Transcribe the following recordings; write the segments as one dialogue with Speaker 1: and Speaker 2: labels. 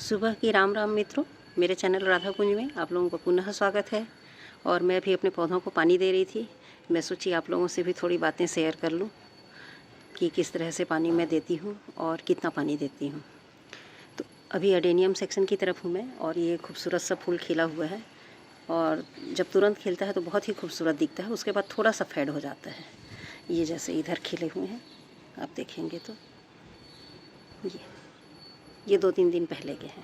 Speaker 1: सुबह की राम राम मित्रों, मेरे चैनल राधा कुंज में आप लोगों को पुनः स्वागत है। और मैं अभी अपने पौधों को पानी दे रही थी। मैं सोची आप लोगों से भी थोड़ी बातें शेयर कर लूं कि किस तरह से पानी मैं देती हूं और कितना पानी देती हूं। तो अभी अडेनियम सेक्शन की तरफ हूं मैं, और ये खूबसूरत सा फूल खिला हुआ है और जब तुरंत खिलता है तो बहुत ही खूबसूरत दिखता है। उसके बाद थोड़ा सा फेड हो जाता है। ये जैसे इधर खिले हुए हैं, आप देखेंगे तो ये 2-3 दिन पहले के हैं।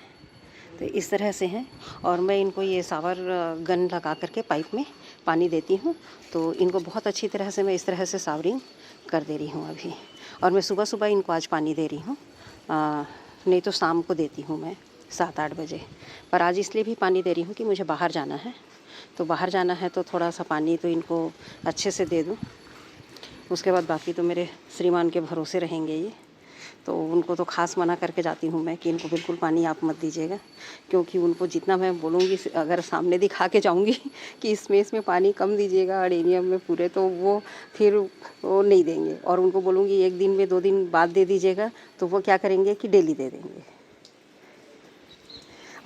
Speaker 1: तो इस तरह से हैं। और मैं इनको ये सावर गन लगा करके पाइप में पानी देती हूँ। तो इनको बहुत अच्छी तरह से मैं इस तरह से सावरिंग कर दे रही हूँ अभी। और मैं सुबह सुबह इनको आज पानी दे रही हूँ, नहीं तो शाम को देती हूँ मैं 7-8 बजे। पर आज इसलिए भी पानी दे रही हूँ कि मुझे बाहर जाना है। तो बाहर जाना है तो थोड़ा सा पानी तो इनको अच्छे से दे दूँ। उसके बाद बाकी तो मेरे श्रीमान के भरोसे रहेंगे ये। तो उनको तो ख़ास मना करके जाती हूँ मैं कि इनको बिल्कुल पानी आप मत दीजिएगा, क्योंकि उनको जितना मैं बोलूँगी, अगर सामने दिखा के जाऊँगी कि इसमें पानी कम दीजिएगा अडेनियम में पूरे, तो वो फिर वो नहीं देंगे। और उनको बोलूँगी 1 दिन में 2 दिन बाद दे दीजिएगा, तो वो क्या करेंगे कि डेली दे देंगे।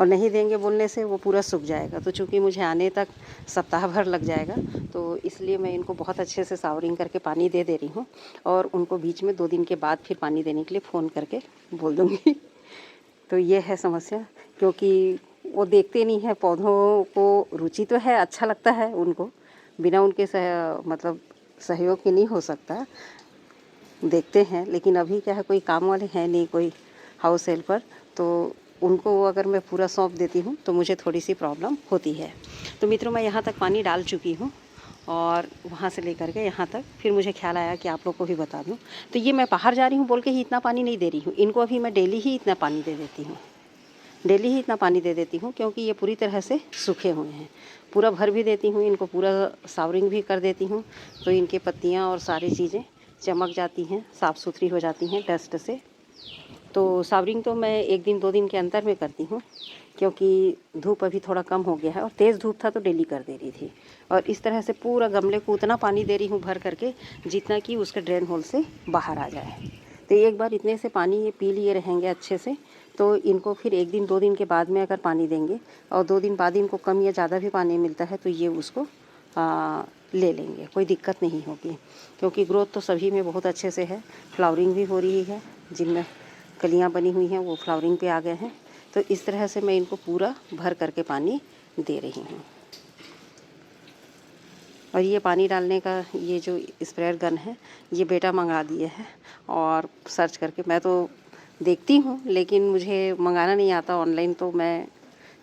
Speaker 1: और नहीं देंगे बोलने से वो पूरा सूख जाएगा। तो चूँकि मुझे आने तक सप्ताह भर लग जाएगा, तो इसलिए मैं इनको बहुत अच्छे से सावरिंग करके पानी दे दे रही हूँ। और उनको बीच में 2 दिन के बाद फिर पानी देने के लिए फ़ोन करके बोल दूँगी। तो ये है समस्या, क्योंकि वो देखते नहीं हैं पौधों को। रुचि तो है, अच्छा लगता है उनको, बिना उनके मतलब सहयोग के नहीं हो सकता। देखते हैं, लेकिन अभी क्या है, कोई काम वाले हैं नहीं, कोई हाउस हेल्पर, तो उनको अगर मैं पूरा सौंप देती हूँ तो मुझे थोड़ी सी प्रॉब्लम होती है। तो मित्रों, मैं यहाँ तक पानी डाल चुकी हूँ और वहाँ से लेकर के यहाँ तक फिर मुझे ख्याल आया कि आप लोग को भी बता दूँ। तो ये मैं बाहर जा रही हूँ बोल के ही इतना पानी नहीं दे रही हूँ इनको। अभी मैं डेली ही इतना पानी दे देती हूँ, डेली ही इतना पानी दे देती हूँ, क्योंकि ये पूरी तरह से सूखे हुए हैं। पूरा भर भी देती हूँ इनको, पूरा सावरिंग भी कर देती हूँ, तो इनके पत्तियाँ और सारी चीज़ें चमक जाती हैं, साफ़ सुथरी हो जाती हैं डस्ट से। तो सावरिंग तो मैं 1 दिन 2 दिन के अंतर में करती हूँ, क्योंकि धूप अभी थोड़ा कम हो गया है। और तेज़ धूप था तो डेली कर दे रही थी। और इस तरह से पूरा गमले को उतना पानी दे रही हूँ भर करके, जितना कि उसके ड्रेन होल से बाहर आ जाए। तो एक बार इतने से पानी ये पी लिए रहेंगे अच्छे से, तो इनको फिर 1 दिन 2 दिन के बाद में अगर पानी देंगे, और 2 दिन बाद इनको कम या ज़्यादा भी पानी मिलता है, तो ये उसको ले लेंगे, कोई दिक्कत नहीं होगी। क्योंकि ग्रोथ तो सभी में बहुत अच्छे से है, फ्लावरिंग भी हो रही है, जिनमें कलियां बनी हुई हैं वो फ्लावरिंग पे आ गए हैं। तो इस तरह से मैं इनको पूरा भर करके पानी दे रही हूँ। और ये पानी डालने का ये जो स्प्रेयर गन है, ये बेटा मंगा दिए है। और सर्च करके, मैं तो देखती हूँ लेकिन मुझे मंगाना नहीं आता ऑनलाइन, तो मैं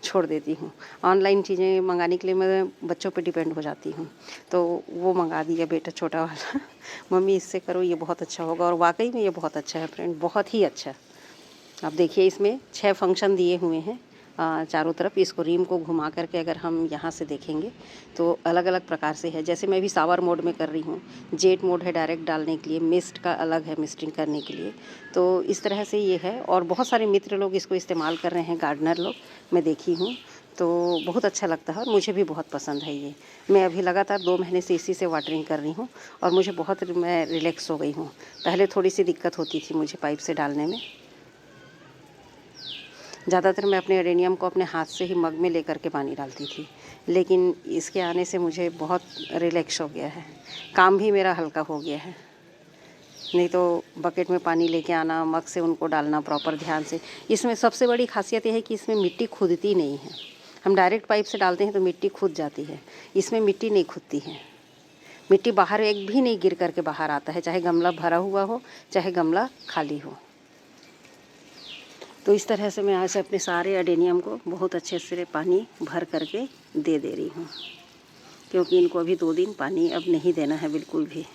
Speaker 1: छोड़ देती हूँ। ऑनलाइन चीज़ें मंगाने के लिए मैं बच्चों पे डिपेंड हो जाती हूँ। तो वो मंगा दिया बेटा छोटा वाला मम्मी इससे करो, ये बहुत अच्छा होगा। और वाकई में ये बहुत अच्छा है फ्रेंड, बहुत ही अच्छा। अब देखिए, इसमें 6 फंक्शन दिए हुए हैं चारों तरफ। इसको रिम को घुमा करके अगर हम यहाँ से देखेंगे तो अलग अलग प्रकार से है। जैसे मैं भी सावर मोड में कर रही हूँ, जेट मोड है डायरेक्ट डालने के लिए, मिस्ट का अलग है मिस्टिंग करने के लिए। तो इस तरह से ये है। और बहुत सारे मित्र लोग इसको इस्तेमाल कर रहे हैं, गार्डनर लोग, मैं देखी हूँ। तो बहुत अच्छा लगता है और मुझे भी बहुत पसंद है ये। मैं अभी लगातार 2 महीने से इसी से वाटरिंग कर रही हूँ और मुझे बहुत, मैं रिलैक्स हो गई हूँ। पहले थोड़ी सी दिक्कत होती थी मुझे पाइप से डालने में। ज़्यादातर मैं अपने अडेनियम को अपने हाथ से ही मग में लेकर के पानी डालती थी, लेकिन इसके आने से मुझे बहुत रिलैक्स हो गया है, काम भी मेरा हल्का हो गया है। नहीं तो बकेट में पानी लेके आना, मग से उनको डालना प्रॉपर ध्यान से। इसमें सबसे बड़ी खासियत यह है कि इसमें मिट्टी खुदती नहीं है। हम डायरेक्ट पाइप से डालते हैं तो मिट्टी खुद जाती है, इसमें मिट्टी नहीं खुदती है। मिट्टी बाहर एक भी नहीं गिर करके बाहर आता है, चाहे गमला भरा हुआ हो चाहे गमला खाली हो। तो इस तरह से मैं आज अपने सारे अडेनियम को बहुत अच्छे से पानी भर करके दे रही हूँ, क्योंकि इनको अभी 2 दिन पानी अब नहीं देना है बिल्कुल भी।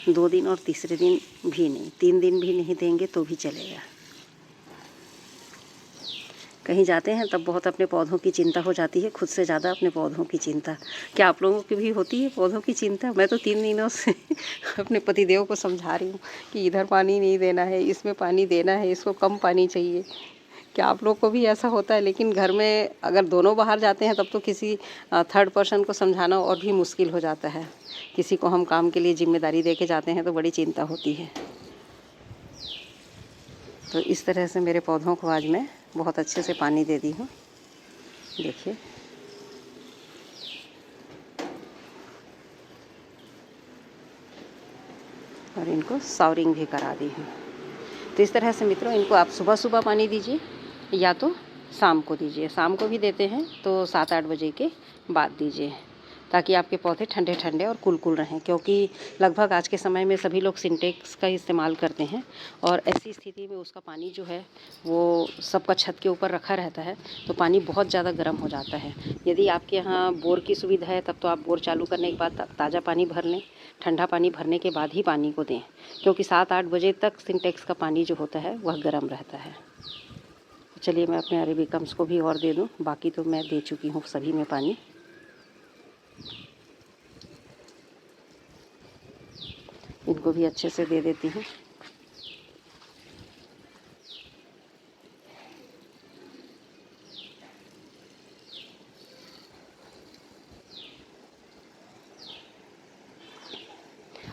Speaker 1: 2 दिन और तीसरे दिन भी नहीं, 3 दिन भी नहीं देंगे तो भी चलेगा। कहीं जाते हैं तब बहुत अपने पौधों की चिंता हो जाती है, खुद से ज़्यादा अपने पौधों की चिंता। क्या आप लोगों की भी होती है पौधों की चिंता? मैं तो 3 दिनों से अपने पतिदेव को समझा रही हूँ कि इधर पानी नहीं देना है, इसमें पानी देना है, इसको कम पानी चाहिए। क्या आप लोग को भी ऐसा होता है? लेकिन घर में अगर दोनों बाहर जाते हैं तब तो किसी थर्ड पर्सन को समझाना और भी मुश्किल हो जाता है। किसी को हम काम के लिए जिम्मेदारी दे के जाते हैं तो बड़ी चिंता होती है। तो इस तरह से मेरे पौधों को आज मैं बहुत अच्छे से पानी दे दी हूँ, देखिए। और इनको सावरिंग भी करा दी हूँ। तो इस तरह से मित्रों इनको आप सुबह सुबह पानी दीजिए या तो शाम को दीजिए। शाम को भी देते हैं तो 7-8 बजे के बाद दीजिए, ताकि आपके पौधे ठंडे ठंडे और कुल रहें, क्योंकि लगभग आज के समय में सभी लोग सिंटेक्स का इस्तेमाल करते हैं और ऐसी स्थिति में उसका पानी जो है वो सबका छत के ऊपर रखा रहता है, तो पानी बहुत ज़्यादा गर्म हो जाता है। यदि आपके यहाँ बोर की सुविधा है तब तो आप बोर चालू करने के बाद ताज़ा पानी भर लें, ठंडा पानी भरने के बाद ही पानी को दें, क्योंकि 7-8 बजे तक सिंटेक्स का पानी जो होता है वह गर्म रहता है। चलिए मैं अपने अरेबिकम्स को भी और दे दूँ, बाकी तो मैं दे चुकी हूँ सभी में पानी। इनको भी अच्छे से दे देती हूँ।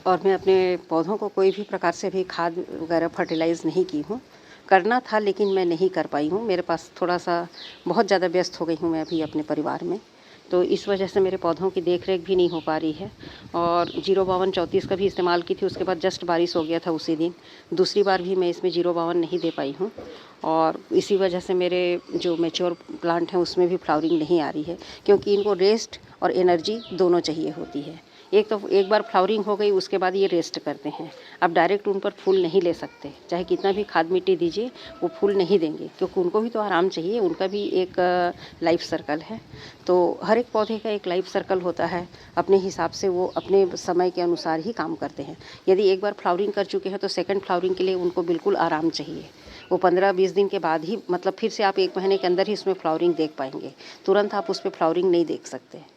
Speaker 1: और मैं अपने पौधों को कोई भी प्रकार से भी खाद वगैरह फर्टिलाइज़ नहीं की हूँ। करना था लेकिन मैं नहीं कर पाई हूँ। मेरे पास थोड़ा सा बहुत ज़्यादा व्यस्त हो गई हूँ मैं अभी अपने परिवार में, तो इस वजह से मेरे पौधों की देख रेख भी नहीं हो पा रही है। और 05234 का भी इस्तेमाल की थी, उसके बाद जस्ट बारिश हो गया था उसी दिन। दूसरी बार भी मैं इसमें 052 नहीं दे पाई हूँ और इसी वजह से मेरे जो मैच्योर प्लांट हैं उसमें भी फ्लावरिंग नहीं आ रही है, क्योंकि इनको रेस्ट और एनर्जी दोनों चाहिए होती है। एक बार फ्लावरिंग हो गई उसके बाद ये रेस्ट करते हैं। आप डायरेक्ट उन पर फूल नहीं ले सकते, चाहे कितना भी खाद मिट्टी दीजिए वो फूल नहीं देंगे, क्योंकि उनको भी तो आराम चाहिए, उनका भी एक लाइफ सर्कल है। तो हर एक पौधे का एक लाइफ सर्कल होता है, अपने हिसाब से वो अपने समय के अनुसार ही काम करते हैं। यदि एक बार फ्लावरिंग कर चुके हैं तो सेकंड फ्लावरिंग के लिए उनको बिल्कुल आराम चाहिए। वो 15-20 दिन के बाद ही, मतलब फिर से आप 1 महीने के अंदर ही उसमें फ्लावरिंग देख पाएंगे, तुरंत आप उस पर फ्लावरिंग नहीं देख सकते।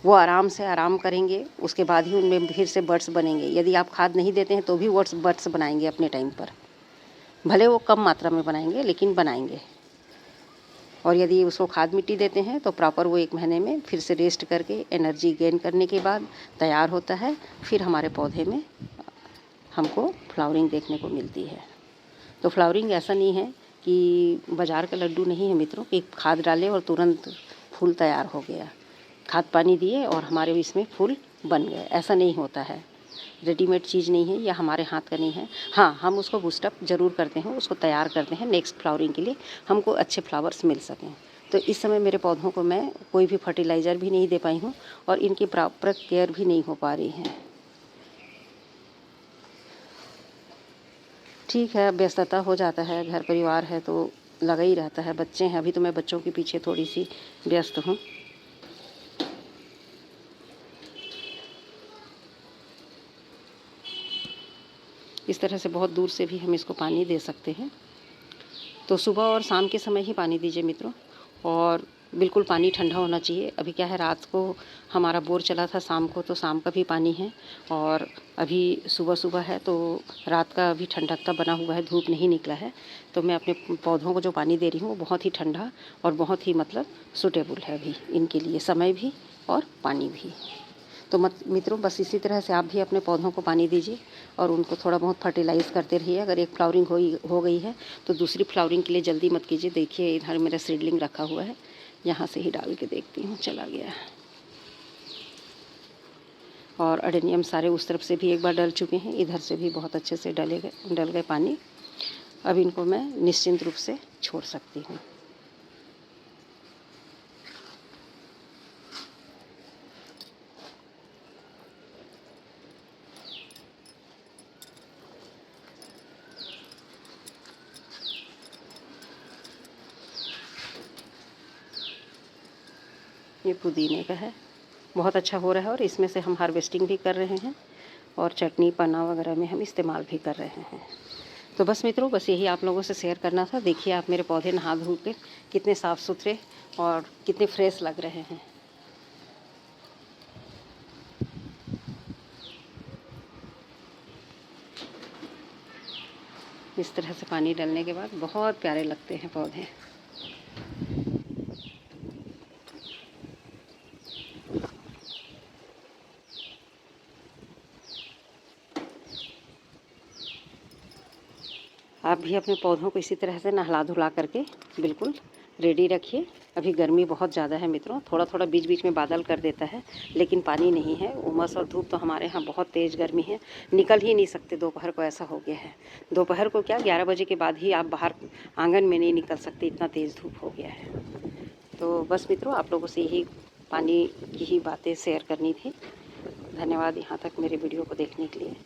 Speaker 1: वो आराम से आराम करेंगे, उसके बाद ही उनमें फिर से बड्स बनेंगे। यदि आप खाद नहीं देते हैं तो भी बड्स बनाएंगे अपने टाइम पर, भले वो कम मात्रा में बनाएंगे लेकिन बनाएंगे। और यदि उसको खाद मिट्टी देते हैं तो प्रॉपर वो 1 महीने में फिर से रेस्ट करके एनर्जी गेन करने के बाद तैयार होता है। फिर हमारे पौधे में हमको फ्लावरिंग देखने को मिलती है। तो फ्लावरिंग ऐसा नहीं है कि बाज़ार का लड्डू नहीं है मित्रों कि खाद डालें और तुरंत फूल तैयार हो गया, खाद पानी दिए और हमारे इसमें फूल बन गए, ऐसा नहीं होता है। रेडीमेड चीज़ नहीं है या हमारे हाथ का नहीं है। हाँ, हम उसको बूस्टअप ज़रूर करते हैं, उसको तैयार करते हैं नेक्स्ट फ्लावरिंग के लिए, हमको अच्छे फ्लावर्स मिल सकें। तो इस समय मेरे पौधों को मैं कोई भी फर्टिलाइज़र भी नहीं दे पाई हूँ और इनकी प्रॉपर केयर भी नहीं हो पा रही है। ठीक है, व्यस्तता हो जाता है, घर परिवार है तो लगा ही रहता है, बच्चे हैं, अभी तो मैं बच्चों के पीछे थोड़ी सी व्यस्त हूँ। इस तरह से बहुत दूर से भी हम इसको पानी दे सकते हैं। तो सुबह और शाम के समय ही पानी दीजिए मित्रों, और बिल्कुल पानी ठंडा होना चाहिए। अभी क्या है, रात को हमारा बोर चला था, शाम को तो शाम का भी पानी है और अभी सुबह सुबह है तो रात का अभी ठंडकता बना हुआ है, धूप नहीं निकला है। तो मैं अपने पौधों को जो पानी दे रही हूँ वो बहुत ही ठंडा और बहुत ही मतलब सूटेबल है अभी इनके लिए, समय भी और पानी भी। तो मित्रों बस इसी तरह से आप भी अपने पौधों को पानी दीजिए और उनको थोड़ा बहुत फर्टिलाइज़ करते रहिए। अगर एक फ्लावरिंग हो गई है तो दूसरी फ्लावरिंग के लिए जल्दी मत कीजिए। देखिए इधर मेरा सीडलिंग रखा हुआ है, यहाँ से ही डाल के देखती हूँ, चला गया। और अडेनियम सारे उस तरफ से भी एक बार डल चुके हैं, इधर से भी बहुत अच्छे से डल गए पानी। अब इनको मैं निश्चिंत रूप से छोड़ सकती हूँ। ये पुदीने का है, बहुत अच्छा हो रहा है और इसमें से हम हार्वेस्टिंग भी कर रहे हैं और चटनी पन्ना वगैरह में हम इस्तेमाल भी कर रहे हैं। तो बस मित्रों, बस यही आप लोगों से शेयर करना था। देखिए आप मेरे पौधे नहा धो के कितने साफ़ सुथरे और कितने फ्रेश लग रहे हैं। इस तरह से पानी डालने के बाद बहुत प्यारे लगते हैं पौधे। आप भी अपने पौधों को इसी तरह से नहला धुला करके बिल्कुल रेडी रखिए। अभी गर्मी बहुत ज़्यादा है मित्रों, थोड़ा थोड़ा बीच बीच में बादल कर देता है लेकिन पानी नहीं है। उमस और धूप तो हमारे यहाँ बहुत तेज़ गर्मी है, निकल ही नहीं सकते। दोपहर को ऐसा हो गया है, दोपहर को क्या 11 बजे के बाद ही आप बाहर आंगन में नहीं निकल सकते, इतना तेज़ धूप हो गया है। तो बस मित्रों, आप लोगों से यही पानी की ही बातें शेयर करनी थी। धन्यवाद यहाँ तक मेरे वीडियो को देखने के लिए।